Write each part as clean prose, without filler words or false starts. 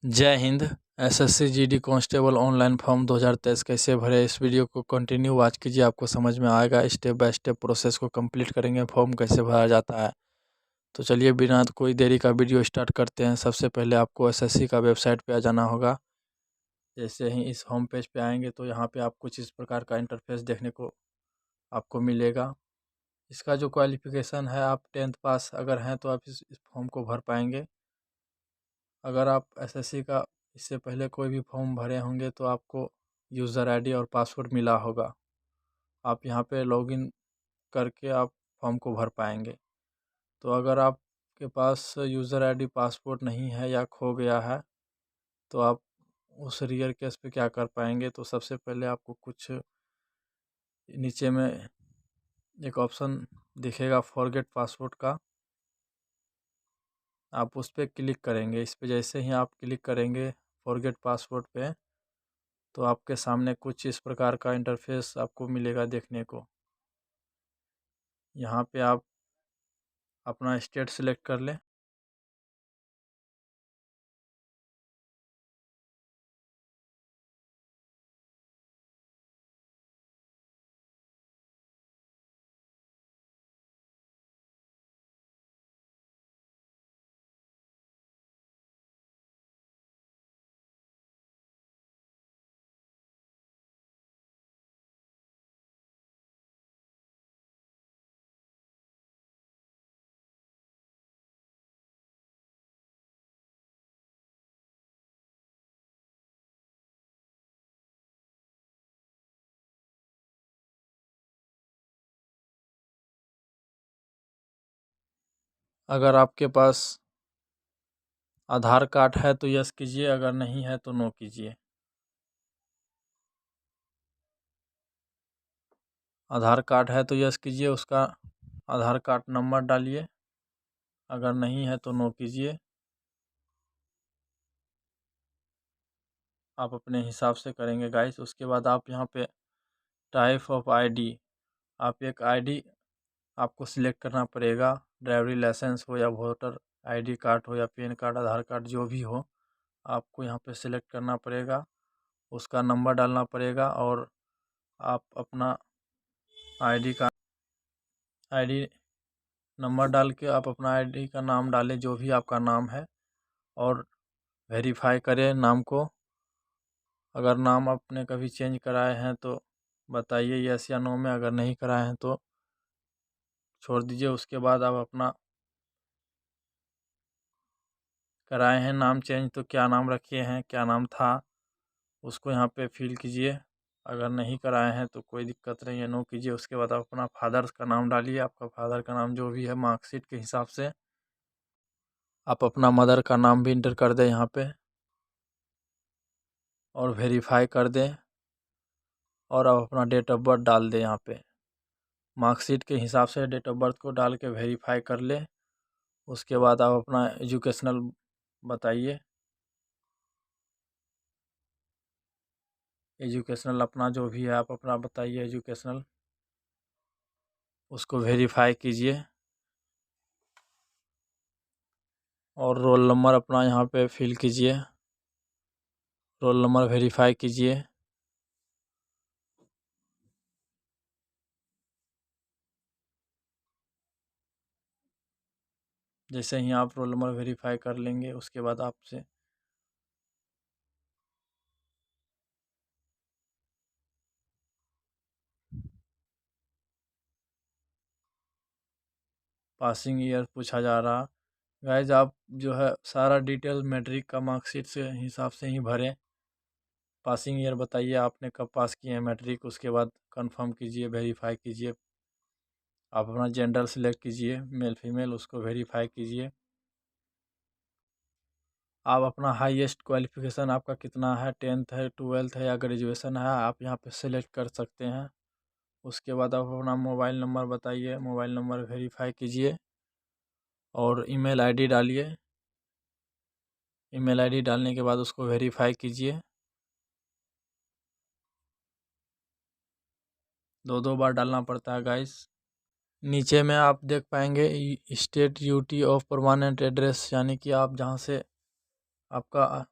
जय Hind. SSC GD constable online form 2023 कैसे भरे, इस वीडियो को कंटिन्यू वॉच कीजिए, आपको समझ में आएगा। स्टेप बाय स्टेप प्रोसेस को कंप्लीट करेंगे, फॉर्म कैसे भरा जाता है। तो चलिए बिना कोई देरी का वीडियो स्टार्ट करते हैं। सबसे पहले आपको एसएससी का वेबसाइट पे आ जाना होगा। जैसे ही इस होम पेज पे आएंगे तो यहाँ पे आप कुछ इस प्रकार का इंटरफेस देखने को आपको मिलेगा। इसका जो क्वालिफिकेशन है, आप 10th पास अगर हैं तो आप इस फॉर्म को भर पाएंगे। अगर आप एसएससी का इससे पहले कोई भी फॉर्म भरे होंगे तो आपको यूज़र आईडी और पासवर्ड मिला होगा। आप यहाँ पे लॉगिन करके आप फॉर्म को भर पाएंगे। तो अगर आपके पास यूज़र आईडी पासवर्ड नहीं है या खो गया है तो आप उस रियर केस पे क्या कर पाएंगे। तो सबसे पहले आपको कुछ नीचे में एक ऑप्शन दिखेगा फॉरगेट पासवर्ड का, आप उस पर क्लिक करेंगे। इस पे जैसे ही आप क्लिक करेंगे फॉरगेट पासवर्ड पे, तो आपके सामने कुछ इस प्रकार का इंटरफेस आपको मिलेगा देखने को। यहाँ पे आप अपना स्टेट सिलेक्ट कर लें। अगर आपके पास आधार कार्ड है तो यस कीजिए, अगर नहीं है तो नो कीजिए। आधार कार्ड है तो यस कीजिए, उसका आधार कार्ड नंबर डालिए। अगर नहीं है तो नो कीजिए। आप अपने हिसाब से करेंगे गाइस। उसके बाद आप यहाँ पे टाइप ऑफ आईडी, आप एक आईडी आपको सिलेक्ट करना पड़ेगा। ड्राइवरी लाइसेंस हो या वोटर आईडी कार्ड हो या पैन कार्ड, आधार कार्ड जो भी हो, आपको यहाँ पे सिलेक्ट करना पड़ेगा। उसका नंबर डालना पड़ेगा और आप अपना आईडी नंबर डाल के आप अपना आईडी का नाम डालें, जो भी आपका नाम है, और वेरीफाई करें नाम को। अगर नाम आपने कभी चेंज कराए हैं तो बताइए यस या नो में, अगर नहीं कराए हैं तो छोड़ दीजिए। उसके बाद आप अपना कराए हैं नाम चेंज तो क्या नाम रखे हैं, क्या नाम था, उसको यहाँ पे फिल कीजिए। अगर नहीं कराए हैं तो कोई दिक्कत नहीं है, नो कीजिए। उसके बाद आप अपना फादर्स का नाम डालिए, आपका फादर का नाम जो भी है मार्कशीट के हिसाब से। आप अपना मदर का नाम भी इंटर कर दें यहाँ पे और वेरीफाई कर दें, और आप अपना डेट ऑफ बर्थ डाल दें यहाँ पे। मार्कशीट के हिसाब से डेट ऑफ बर्थ को डाल के वेरीफाई कर लें। उसके बाद आप अपना एजुकेशनल बताइए। एजुकेशनल अपना जो भी है आप अपना बताइए एजुकेशनल, उसको वेरीफाई कीजिए। और रोल नंबर अपना यहाँ पे फिल कीजिए, रोल नंबर वेरीफाई कीजिए। जैसे ही आप रोल नंबर वेरीफाई कर लेंगे उसके बाद आपसे पासिंग ईयर पूछा जा रहा। गाइज आप जो है सारा डिटेल मैट्रिक का मार्कशीट से हिसाब से ही भरें। पासिंग ईयर बताइए आपने कब पास किए हैं मैट्रिक, उसके बाद कंफर्म कीजिए, वेरीफाई कीजिए। आप अपना जेंडर सिलेक्ट कीजिए, मेल फीमेल, उसको वेरीफाई कीजिए। आप अपना हाईएस्ट क्वालिफिकेशन आपका कितना है, 10th है, 12th है या ग्रेजुएशन है, आप यहाँ पे सिलेक्ट कर सकते हैं। उसके बाद आप अपना मोबाइल नंबर बताइए, मोबाइल नंबर वेरीफाई कीजिए और ईमेल आईडी डालिए। ईमेल आईडी डालने के बाद उसको वेरीफाई कीजिए। दो बार डालना पड़ता है गाइस। नीचे में आप देख पाएंगे state UT of permanent address, यानी कि आप जहाँ से आपका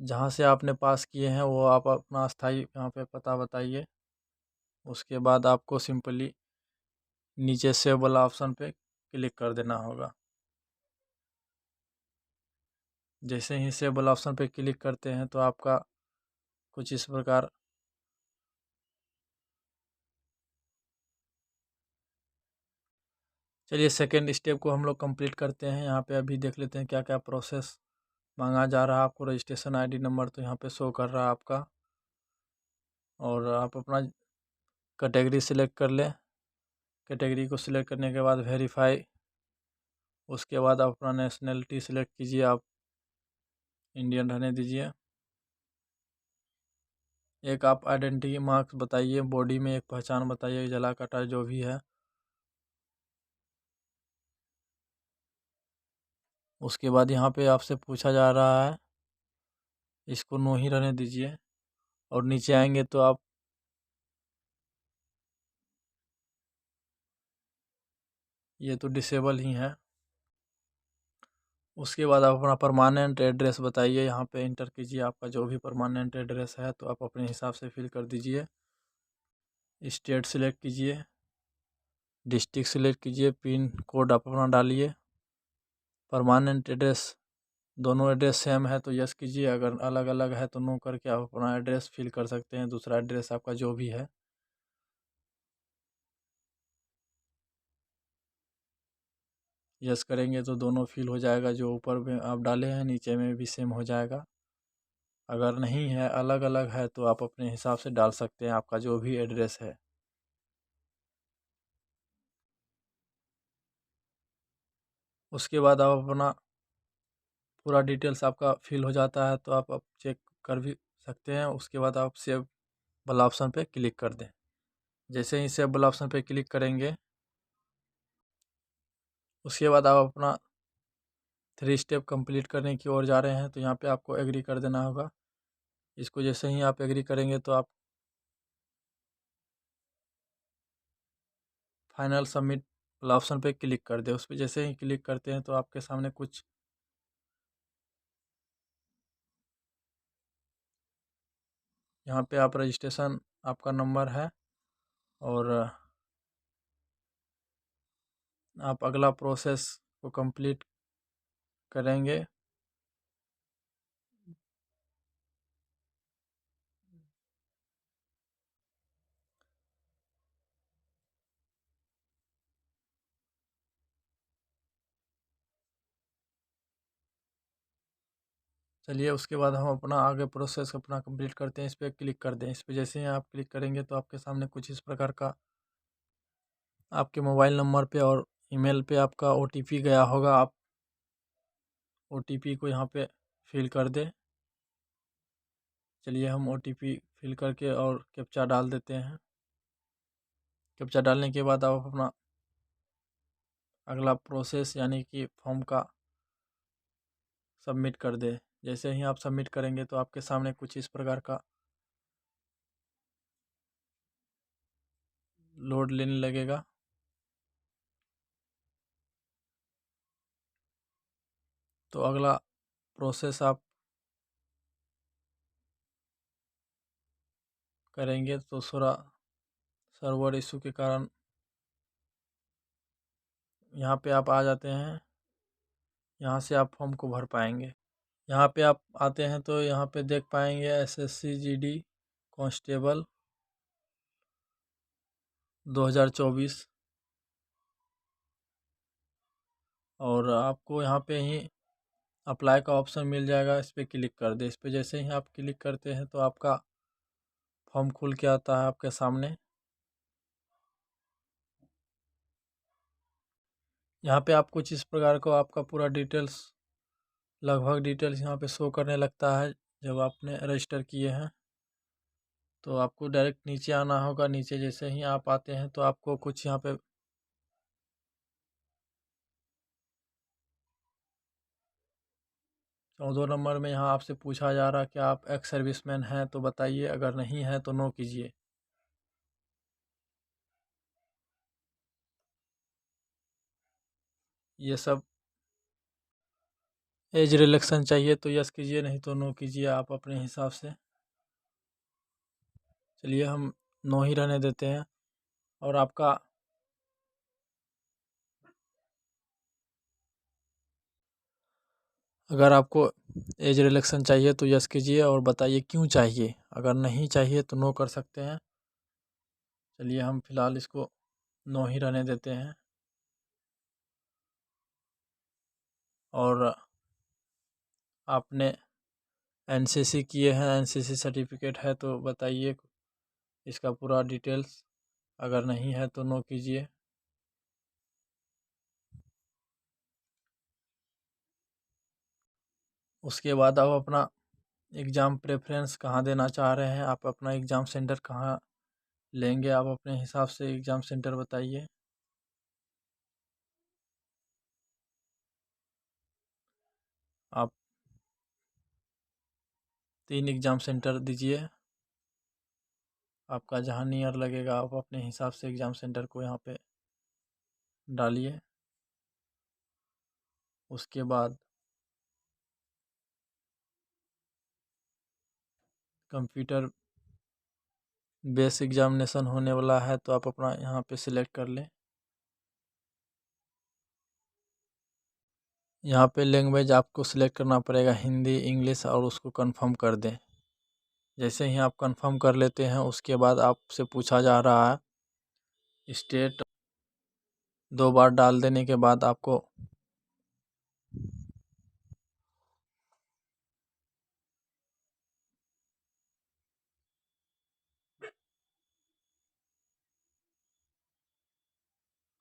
जहाँ से आपने पास किए हैं वो आप अपना अस्थाई यहाँ पे पता बताइए। उसके बाद आपको सिंपली नीचे सेव वाला ऑप्शन पे क्लिक कर देना होगा। जैसे ही सेव वाला ऑप्शन पे क्लिक करते हैं तो आपका कुछ इस प्रकार चलिए सेकेंड स्टेप को हम लोग कंप्लीट करते हैं। यहाँ पे अभी देख लेते हैं क्या क्या प्रोसेस मांगा जा रहा है। आपको रजिस्ट्रेशन आईडी नंबर तो यहाँ पे शो कर रहा है आपका, और आप अपना कैटेगरी सिलेक्ट कर लें। कैटेगरी को सिलेक्ट करने के बाद वेरीफाई, उसके बाद आप अपना नेशनलिटी सिलेक्ट कीजिए, आप इंडियन रहने दीजिए। एक आप आइडेंटिटी मार्क्स बताइए, बॉडी में एक पहचान बताइए, जला कटा जो भी है। उसके बाद यहाँ पे आपसे पूछा जा रहा है, इसको नो ही रहने दीजिए। और नीचे आएंगे तो आप ये तो डिसेबल ही है। उसके बाद आप अपना परमानेंट एड्रेस बताइए, यहाँ पे इंटर कीजिए आपका जो भी परमानेंट एड्रेस है, तो आप अपने हिसाब से फिल कर दीजिए। स्टेट सिलेक्ट कीजिए, डिस्ट्रिक्ट सिलेक्ट कीजिए, पिन कोड आप अपना डालिए। परमानेंट एड्रेस दोनों एड्रेस सेम है तो यस कीजिए, अगर अलग अलग है तो नो करके आप अपना एड्रेस फिल कर सकते हैं, दूसरा एड्रेस आपका जो भी है। यस करेंगे तो दोनों फिल हो जाएगा, जो ऊपर में आप डाले हैं नीचे में भी सेम हो जाएगा। अगर नहीं है, अलग अलग है, तो आप अपने हिसाब से डाल सकते हैं आपका जो भी एड्रेस है। उसके बाद आप अपना पूरा डिटेल्स आपका फिल हो जाता है तो आप चेक कर भी सकते हैं। उसके बाद आप सेव वाला ऑप्शन पे क्लिक कर दें। जैसे ही सेव वाला ऑप्शन पे क्लिक करेंगे, उसके बाद आप अपना 3 स्टेप कंप्लीट करने की ओर जा रहे हैं, तो यहाँ पे आपको एग्री कर देना होगा। इसको जैसे ही आप एग्री करेंगे तो आप फाइनल सबमिट वाला ऑप्शन पे क्लिक कर दें। उस पर जैसे ही क्लिक करते हैं तो आपके सामने कुछ यहाँ पे आप रजिस्ट्रेशन आपका नंबर है, और आप अगला प्रोसेस को कंप्लीट करेंगे। चलिए उसके बाद हम अपना आगे प्रोसेस अपना कंप्लीट करते हैं। इस पर क्लिक कर दें। इस पर जैसे ही आप क्लिक करेंगे तो आपके सामने कुछ इस प्रकार का आपके मोबाइल नंबर पे और ईमेल पे आपका ओटीपी गया होगा। आप ओटीपी को यहाँ पे फिल कर दें। चलिए हम ओटीपी फिल करके और कैप्चा डाल देते हैं। कैप्चा डालने के बाद आप अपना अगला प्रोसेस यानी कि फॉर्म का सबमिट कर दें। जैसे ही आप सबमिट करेंगे तो आपके सामने कुछ इस प्रकार का लोड लेने लगेगा। तो अगला प्रोसेस आप करेंगे तो थोड़ा सर्वर इशू के कारण यहाँ पे आप आ जाते हैं। यहाँ से आप फॉर्म को भर पाएंगे। यहाँ पे आप आते हैं तो यहाँ पे देख पाएंगे एसएससी जीडी कांस्टेबल 2024, और आपको यहाँ पे ही अप्लाई का ऑप्शन मिल जाएगा। इस पर क्लिक कर दे। इस पर जैसे ही आप क्लिक करते हैं तो आपका फॉर्म खुल के आता है आपके सामने। यहाँ पे आप कुछ इस प्रकार को आपका पूरा डिटेल्स लगभग डिटेल्स यहाँ पे शो करने लगता है जब आपने रजिस्टर किए हैं। तो आपको डायरेक्ट नीचे आना होगा। नीचे जैसे ही आप आते हैं तो आपको कुछ यहाँ पे 14 नंबर में यहाँ आपसे पूछा जा रहा है कि आप एक्स सर्विसमैन हैं तो बताइए, अगर नहीं है तो नो कीजिए। ये सब एज रिलेक्शन चाहिए तो यस कीजिए, नहीं तो नो कीजिए आप अपने हिसाब से। चलिए हम नो ही रहने देते हैं। और आपका अगर आपको एज रिलेक्शन चाहिए तो यस कीजिए और बताइए क्यों चाहिए। अगर नहीं चाहिए तो नो कर सकते हैं। चलिए हम फिलहाल इसको नो ही रहने देते हैं। और आपने एनसीसी किए हैं, एनसीसी सर्टिफिकेट है तो बताइए इसका पूरा डिटेल्स। अगर नहीं है तो नो कीजिए। उसके बाद आप अपना एग्ज़ाम प्रेफरेंस कहाँ देना चाह रहे हैं, आप अपना एग्ज़ाम सेंटर कहाँ लेंगे, आप अपने हिसाब से एग्ज़ाम सेंटर बताइए। आप 3 एग्ज़ाम सेंटर दीजिए। आपका जहाँ नियर लगेगा आप अपने हिसाब से एग्ज़ाम सेंटर को यहाँ पे डालिए। उसके बाद कंप्यूटर बेस एग्ज़ामिनेशन होने वाला है तो आप अपना यहाँ पे सिलेक्ट कर लें। यहाँ पे लैंग्वेज आपको सिलेक्ट करना पड़ेगा हिंदी, इंग्लिश, और उसको कंफर्म कर दें। जैसे ही आप कंफर्म कर लेते हैं उसके बाद आपसे पूछा जा रहा है स्टेट। 2 बार डाल देने के बाद आपको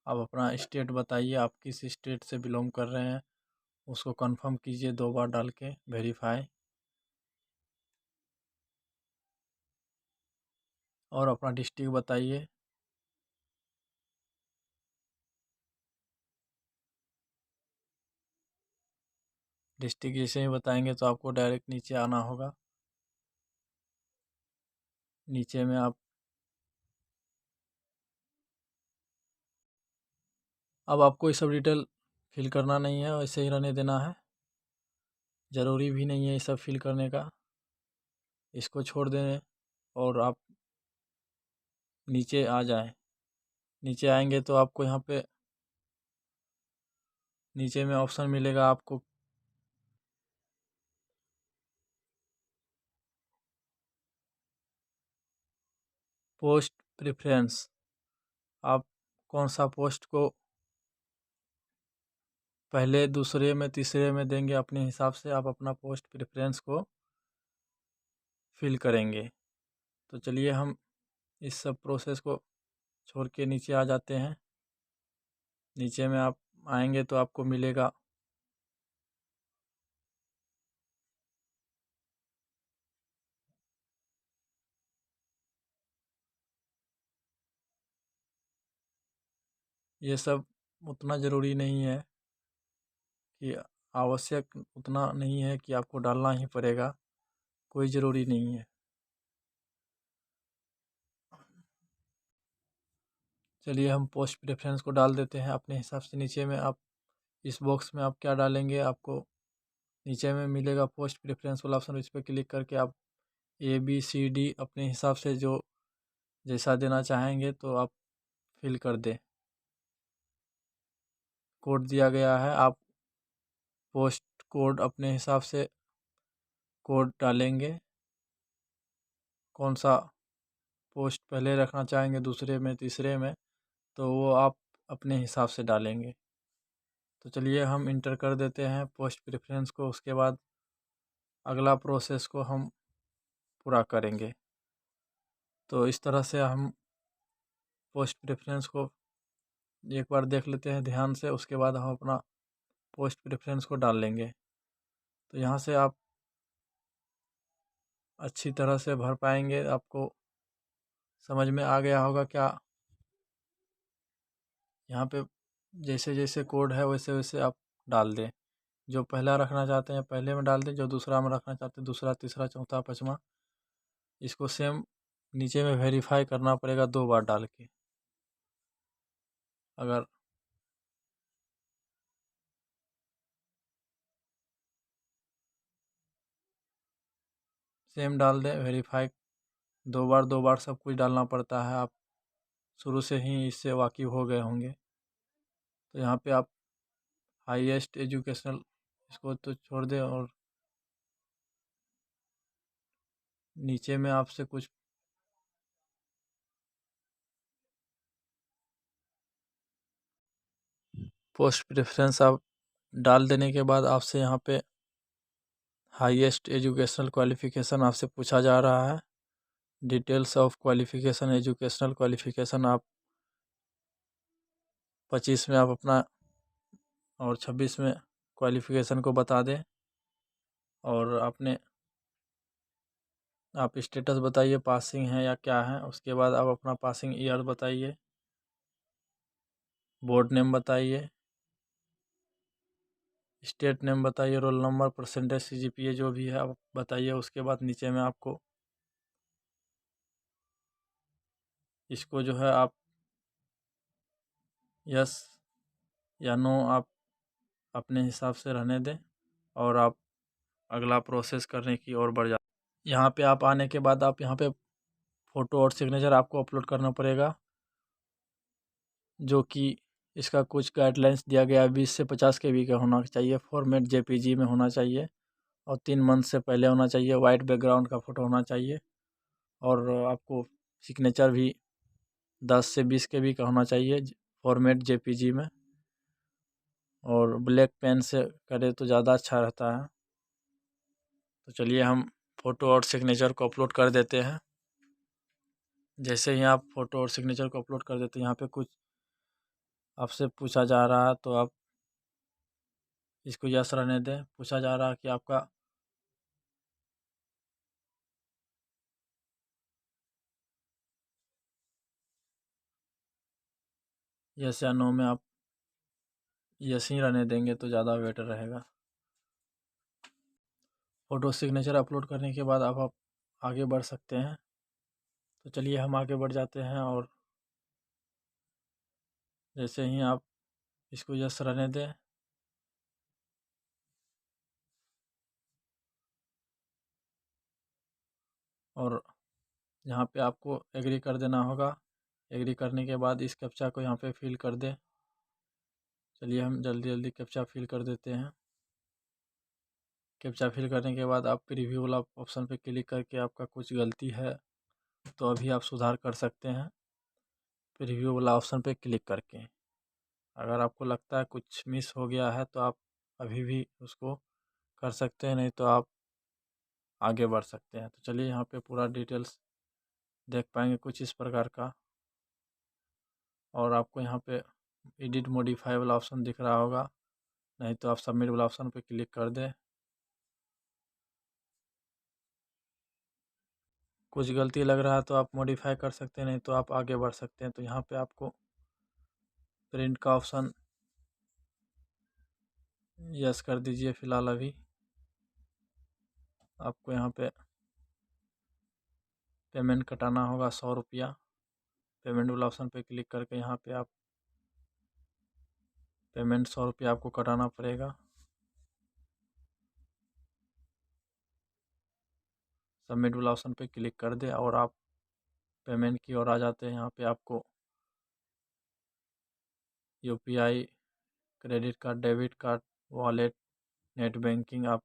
आप अपना स्टेट बताइए, आप किस स्टेट से बिलोंग कर रहे हैं, उसको कंफर्म कीजिए 2 बार डाल के वेरीफाई। और अपना डिस्ट्रिक्ट बताइए। डिस्ट्रिक्ट जैसे ही बताएंगे तो आपको डायरेक्ट नीचे आना होगा। नीचे में आप अब आपको ये सब डिटेल फिल करना नहीं है, वैसे ही रहने देना है। ज़रूरी भी नहीं है ये सब फिल करने का, इसको छोड़ दें और आप नीचे आ जाएं। नीचे आएंगे तो आपको यहाँ पे नीचे में ऑप्शन मिलेगा आपको पोस्ट प्रेफरेंस। आप कौन सा पोस्ट को पहले, दूसरे में, तीसरे में देंगे, अपने हिसाब से आप अपना पोस्ट प्रेफरेंस को फिल करेंगे। तो चलिए हम इस सब प्रोसेस को छोड़ के नीचे आ जाते हैं। नीचे में आप आएंगे तो आपको मिलेगा ये सब उतना ज़रूरी नहीं है कि आवश्यक उतना नहीं है कि आपको डालना ही पड़ेगा, कोई ज़रूरी नहीं है। चलिए हम पोस्ट प्रेफरेंस को डाल देते हैं अपने हिसाब से। नीचे में आप इस बॉक्स में आप क्या डालेंगे, आपको नीचे में मिलेगा पोस्ट प्रेफरेंस वाला ऑप्शन, इस पर क्लिक करके आप ABCD अपने हिसाब से जो जैसा देना चाहेंगे तो आप फिल कर दें। कोड दिया गया है, आप पोस्ट कोड अपने हिसाब से कोड डालेंगे। कौन सा पोस्ट पहले रखना चाहेंगे, दूसरे में, तीसरे में, तो वो आप अपने हिसाब से डालेंगे। तो चलिए हम इंटर कर देते हैं पोस्ट प्रेफरेंस को। उसके बाद अगला प्रोसेस को हम पूरा करेंगे। तो इस तरह से हम पोस्ट प्रेफरेंस को एक बार देख लेते हैं ध्यान से, उसके बाद हम अपना पोस्ट प्रेफरेंस को डाल लेंगे। तो यहाँ से आप अच्छी तरह से भर पाएंगे, आपको समझ में आ गया होगा क्या। यहाँ पे जैसे जैसे कोड है वैसे वैसे आप डाल दें। जो पहला रखना चाहते हैं पहले में डाल दें, जो दूसरा में रखना चाहते हैं दूसरा, तीसरा, चौथा, पाँचवा। इसको सेम नीचे में वेरीफाई करना पड़ेगा 2 बार डाल के। अगर सेम डाल दें। वेरीफाई दो बार सब कुछ डालना पड़ता है, आप शुरू से ही इससे वाकिफ़ हो गए होंगे। तो यहाँ पे आप हाईएस्ट एजुकेशनल इसको तो छोड़ दें और नीचे में आपसे कुछ पोस्ट प्रेफरेंस आप डाल देने के बाद आपसे यहाँ पे हाईएस्ट एजुकेशनल क्वालिफ़िकेशन आपसे पूछा जा रहा है। Details of qualification, educational qualification आप 25 में आप अपना और 26 में क्वालिफ़िकेशन को बता दें। और अपने आप स्टेटस बताइए, पासिंग है या क्या है। उसके बाद आप अपना पासिंग ईयर बताइए, बोर्ड नेम बताइए, स्टेट नेम बताइए, रोल नंबर, परसेंटेज, सीजीपीए जो भी है आप बताइए। उसके बाद नीचे में आपको इसको जो है आप यस या नो आप अपने हिसाब से रहने दें और आप अगला प्रोसेस करने की ओर बढ़ जा। यहाँ पे आप आने के बाद आप यहाँ पे फ़ोटो और सिग्नेचर आपको अपलोड करना पड़ेगा, जो कि इसका कुछ गाइडलाइंस दिया गया है। 20 से 50 केबी का होना चाहिए, फॉर्मेट जेपीजी में होना चाहिए और 3 मंथ से पहले होना चाहिए। वाइट बैकग्राउंड का फ़ोटो होना चाहिए और आपको सिग्नेचर भी 10 से 20 केबी का होना चाहिए फॉर्मेट जेपीजी में। और ब्लैक पेन से करें तो ज़्यादा अच्छा रहता है। तो चलिए हम फ़ोटो और सिग्नेचर को अपलोड कर देते हैं। जैसे ही आप फ़ोटो और सिग्नेचर को अपलोड कर देते हैं, यहाँ पे कुछ आपसे पूछा जा रहा है तो आप इसको यस रहने दें। पूछा जा रहा है कि आपका यस या नो में आप यस ही रहने देंगे तो ज़्यादा बेटर रहेगा। फ़ोटो सिग्नेचर अपलोड करने के बाद आप आगे बढ़ सकते हैं। तो चलिए हम आगे बढ़ जाते हैं और जैसे ही आप इसको यस रहने दें और यहाँ पे आपको एग्री कर देना होगा। एग्री करने के बाद इस कैप्चा को यहाँ पे फिल कर दें। चलिए हम जल्दी जल्दी कैप्चा फिल कर देते हैं। कैप्चा फिल करने के बाद आप प्रीव्यू वाला ऑप्शन पे क्लिक करके आपका कुछ गलती है तो अभी आप सुधार कर सकते हैं प्रीव्यू वाला ऑप्शन पे क्लिक करके। अगर आपको लगता है कुछ मिस हो गया है तो आप अभी भी उसको कर सकते हैं, नहीं तो आप आगे बढ़ सकते हैं। तो चलिए यहाँ पे पूरा डिटेल्स देख पाएंगे कुछ इस प्रकार का। और आपको यहाँ पे एडिट मॉडिफाई वाला ऑप्शन दिख रहा होगा, नहीं तो आप सबमिट वाला ऑप्शन पे क्लिक कर दें। कुछ गलती लग रहा है तो आप मॉडिफाई कर सकते हैं, नहीं तो आप आगे बढ़ सकते हैं। तो यहाँ पे आपको प्रिंट का ऑप्शन यस कर दीजिए। फ़िलहाल अभी आपको यहाँ पे पेमेंट कटाना होगा 100 रुपया। पेमेंट वाला ऑप्शन पे क्लिक करके यहाँ पे आप पेमेंट 100 रुपया आपको कटाना पड़ेगा। सबमिट वाला ऑप्शन पे क्लिक कर दें और आप पेमेंट की ओर आ जाते हैं। यहाँ पे आपको UPI, credit card, debit card, wallet, net banking आप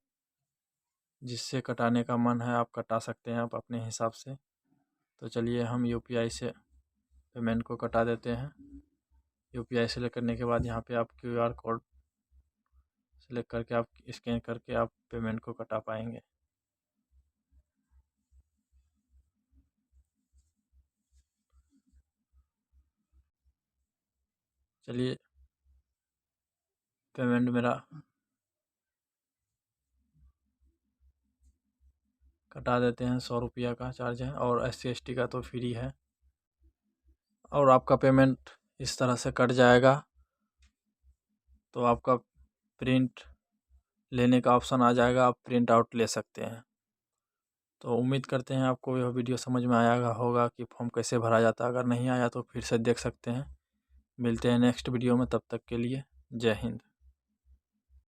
जिससे कटाने का मन है आप कटा सकते हैं आप अपने हिसाब से। तो चलिए हम यूपीआई से पेमेंट को कटा देते हैं। यूपीआई सेलेक्ट करने के बाद यहाँ पे आप क्यूआर कोड सेलेक्ट करके आप स्कैन करके आप पेमेंट को कटा पाएंगे। चलिए पेमेंट मेरा कटा देते हैं। 100 रुपया का चार्ज है और SC/ST का तो फ्री है। और आपका पेमेंट इस तरह से कट जाएगा। तो आपका प्रिंट लेने का ऑप्शन आ जाएगा, आप प्रिंट आउट ले सकते हैं। तो उम्मीद करते हैं आपको यह वीडियो समझ में आया होगा कि फॉर्म कैसे भरा जाता है। अगर नहीं आया तो फिर से देख सकते हैं। मिलते हैं नेक्स्ट वीडियो में, तब तक के लिए जय हिंद।